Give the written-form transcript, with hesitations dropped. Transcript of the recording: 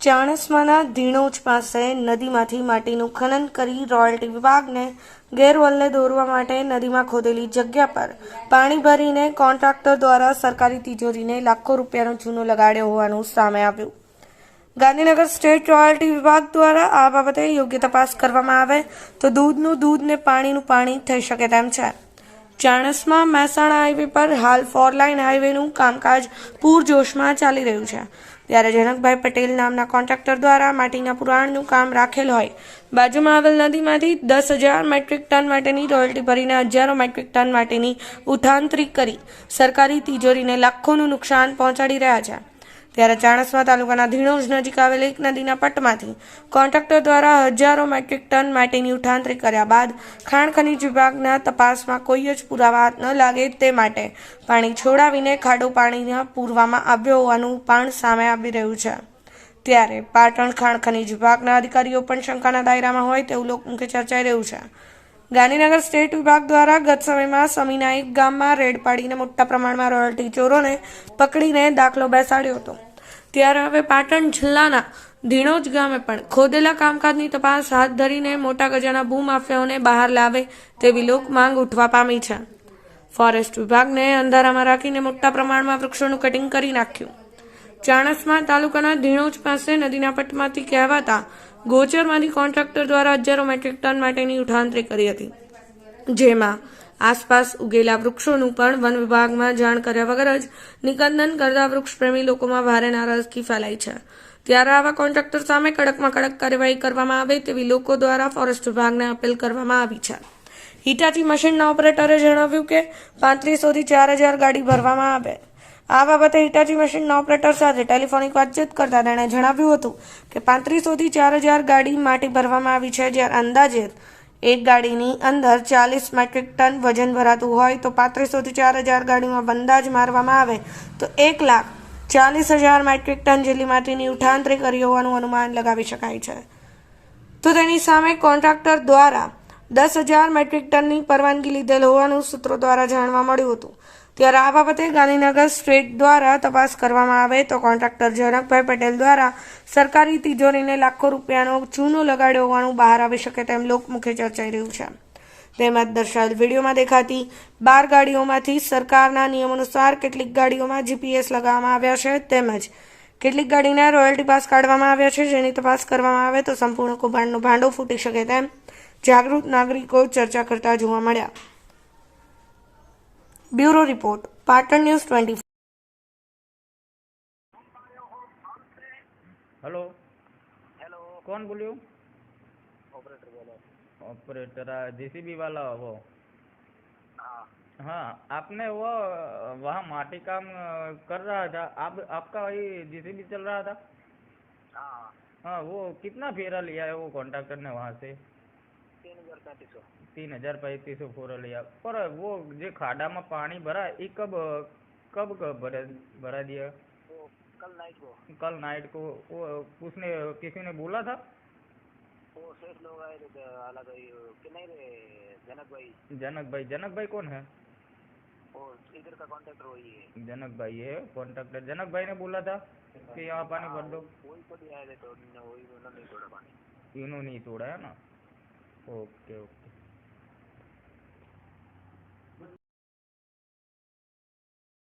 ચાણસ્માના ધીણોજ પાસે નદીમાંથી માટીનું ખનન કરી રોયલ્ટી વિભાગને ગેરવલ્લે દોરવા માટે નદીમાં ખોદેલી જગ્યા પર પાણી ભરીને કોન્ટ્રાક્ટર દ્વારા સરકારી તિજોરીને લાખો રૂપિયાનો ચૂનો લગાડ્યો હોવાનું સામે આવ્યું. ગાંધીનગર સ્ટેટ રોયલ્ટી વિભાગ દ્વારા આ બાબતે યોગ્ય તપાસ કરવામાં આવે તો દૂધનું દૂધ ને પાણીનું પાણી થઈ શકે તેમ છે. ચાણસ્મા મહેસાણા હાઈવે પર હાલ 4 લાઇન હાઈવેનું કામકાજ પૂરજોશમાં ચાલી રહ્યું છે. ત્યારે જનકભાઈ પટેલ નામના કોન્ટ્રાક્ટર દ્વારા માટીના પુરાણનું કામ રાખેલ હોય બાજુમાં આવેલ નદીમાંથી 10,000 મેટ્રિક ટન માટેની રોયલ્ટી ભરીને હજારો મેટ્રિક ટન માટેની ઉઠાંતરી કરી સરકારી તિજોરીને લાખોનું નુકસાન પહોંચાડી રહ્યા છે. ત્યારે ચાણસ્મા તાલુકાના ધીણોજ નજીક આવેલ એક નદીના પટમાંથી કોન્ટ્રાક્ટર દ્વારા હજારો મેટ્રિક ટન માટીની ઉઠાંતરી કર્યા બાદ ખાણ ખનીજ વિભાગના તપાસમાં કોઈ જ પુરાવા ન લાગે તે માટે પાણી છોડાવીને ખાડો પાણીના પૂરવામાં આવ્યો હોવાનું પણ સામે આવી રહ્યું છે. ત્યારે પાટણ ખાણ ખનીજ વિભાગના અધિકારીઓ પણ શંકાના દાયરામાં હોય તેવું લોકમુખે ચર્ચાઈ રહ્યું છે. ગાંધીનગર સ્ટેટ વિભાગ દ્વારા ગત સમયમાં સમીના એક ગામમાં રેડ પાડીને મોટા પ્રમાણમાં રોયલ્ટી ચોરોને પકડીને દાખલો બેસાડ્યો હતો. ત્યારે હવે પાટણ જિલ્લાના ધીણોજ ગામે પણ ખોદેલા કામકાજની તપાસ હાથ ધરીને મોટા ગજાના ભૂમાફિયાઓને બહાર લાવે તેવી લોક માંગ ઉઠવા પામી છે. ફોરેસ્ટ વિભાગને અંધારામાં રાખીને મોટા પ્રમાણમાં વૃક્ષોનું કટિંગ કરી નાખ્યું. ચાણસ્મા તાલુકાના ધીણોજ પાસે નદીના પટમાંથી કહેવાતા ગોચરમાંથી કોન્ટ્રાક્ટર દ્વારા હજારો મેટ્રિક ટન માટેની ઉઠાંતરી કરી હતી, જેમાં આસપાસ ઉગેલા વૃક્ષોનું પણ વન વિભાગમાં જાણ કર્યા વગર જ નિકંદન કરતા વૃક્ષપ્રેમી લોકોમાં ભારે નારાજગી ફેલાઈ છે. ત્યારે આવા કોન્ટ્રાક્ટર સામે કડકમાં કડક કાર્યવાહી કરવામાં આવે તેવી લોકો દ્વારા ફોરેસ્ટ વિભાગને અપીલ કરવામાં આવી છે. હિટાચી મશીનના ઓપરેટરે જણાવ્યું કે 3500 થી 4000 ગાડી ભરવામાં આવે. આ બાબતે હિટાચી મશીનના ઓપરેટર સાથે ટેલિફોનિક વાતચીત કરતા તેણે જણાવ્યું હતું કે 3500 થી 4000 ગાડી માટી ભરવામાં આવી છે. જ્યારે અંદાજે એક ગાડીની અંદર 40 મેટ્રિક ટન વજન ભરાતું હોય તો 3500 થી 4000 ગાડીમાં અંદાજ મારવામાં આવે તો 1,40,000 મેટ્રિક ટન જેટલી માટીની ઉઠાંતરી કરી હોવાનું અનુમાન લગાવી શકાય છે. તો તેની સામે કોન્ટ્રાક્ટર દ્વારા 10,000 મેટ્રિક ટનની પરવાનગી લીધેલ હોવાનું સૂત્રો દ્વારા જાણવા મળ્યું હતું. ત્યારે આ બાબતે ગાંધીનગર સ્ટેટ દ્વારા તપાસ કરવામાં આવે તો કોન્ટ્રાક્ટર જનકભાઈ પટેલ દ્વારા સરકારી તિજોરીને લાખો રૂપિયાનો ચૂનો લગાડ્યો હોવાનું બહાર આવી શકે તેમ લોકમુખે ચર્ચાઈ રહ્યું છે. તેમજ દર્શાવેલ વિડીયોમાં દેખાતી 12 ગાડીઓમાંથી સરકારના નિયમ અનુસાર કેટલીક ગાડીઓમાં GPS લગાવવામાં આવ્યા છે તેમજ કેટલીક ગાડીને રોયલ્ટી પાસ કાઢવામાં આવ્યા છે, જેની તપાસ કરવામાં આવે તો સંપૂર્ણ કૌભાંડનો ભાંડો ફૂટી શકે તેમ જાગૃત નાગરિકો ચર્ચા કરતા જોવા મળ્યા. Bureau report Patan news 24। Hello hello कौन बोलियो? ऑपरेटर बोलो। ऑपरेटर जेसीबी वाला वो? हाँ हाँ, आपने वो वहाँ माटी काम कर रहा था, आपका वही जेसीबी चल रहा था? हाँ हाँ, वो कितना फेरा लिया है वो कॉन्ट्रैक्टर ने वहाँ से? 3,035 फोरा लिया। पर वो जो खाड़ा में पानी भरा ये कब कब कब भरा दिया? वो कल नाइट को। कल नाइट को वो उसने किसी ने बोला था? वो सेठ लोग आए थे अलग कि नहीं रे जनक भाई कौन है? वो इधर का कॉन्ट्रैक्टर वही है। जनक भाई है कॉन्ट्रैक्टर। जनक भाई ने बोला था कि यहाँ पानी भर दो। वही को भी आए थे तो वही उन्होंने नहीं छोड़ा पानी। इन्होंने नहीं छोड़ा है ना? Okay okay.